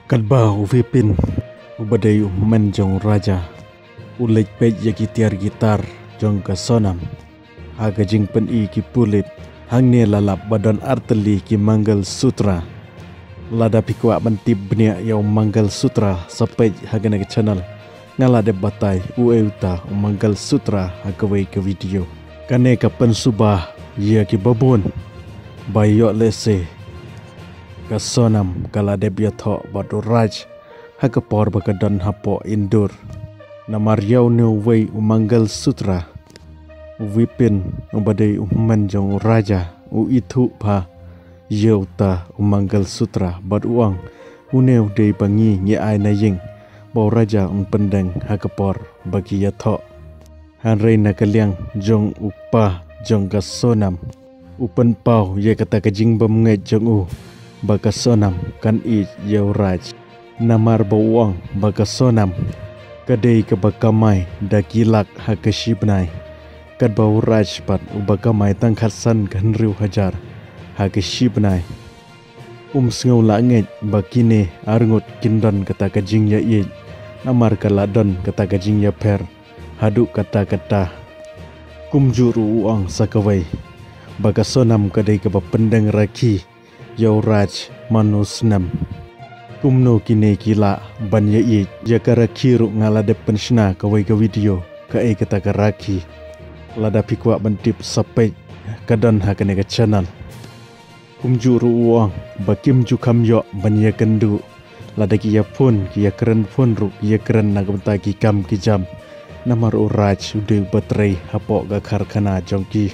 Kalba uvipin ubadai umen jong raja ulik pej yaki tiar gitar jong ka sonam haga jing pen i ki pulit hangni lalap badan arteli ki manggal sutra lada pikwa mentib bnia yau manggal sutra sapej haga na channel ngala de batai ueuta manggal sutra haga wei ke video kane ka pen subah ya ki babun bayo lese ka sonam kala de biatho badu raj haga por bakadan hapo indur namar yau ne wei manggal sutra wipin ubadai manjong raja u itu pa yauta manggal sutra bad uang uneu de bangi ngi ai na ying bo raja pendeng hakapor bagi yatho han reina kaliang jong upa jong ka sonam upen pau ye kata kajing bam ngai jong u baka sonam kan i yau raj namar bo uang baka sonam kadai ka bakamai dakilak hakashibnai kad bau raj pat ubakamai tang khasan kan riu hajar hakashibnai sngau langet bakine arngot kindon kata kajing ya i namar kaladon kata kajing ya per hadu kata kumjuru uang sakawai baka sonam kadai ka bapendang raki yau raj manusnam kumno kine kila ban ya i jakara kiru ngala de penshna kawai ka video ka e kata ka raki lada pikwa bantip sapej kadan hakane ka channel kumjuru uang bakim jukam yo ban ya kendu lada ki ya pun ki ya keren pun ru ya keren nagmta ki kam ki jam namar uraj ude batrai hapo ga karkhana jongki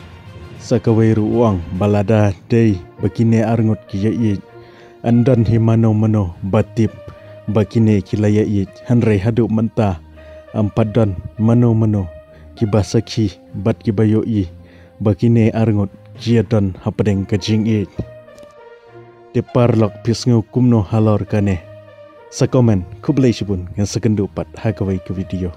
sakawai ruang balada dei bakine arngot ki ya i andan himano mano batip bakine kilaya i hanrei hadu menta ampadan mano ki basaki bat ki bayo i bakine arngot jiadan hapadeng kajing i de parlok pisngu kumno halor kane sakomen kublai sibun ngan sekendu pat hakawai ke video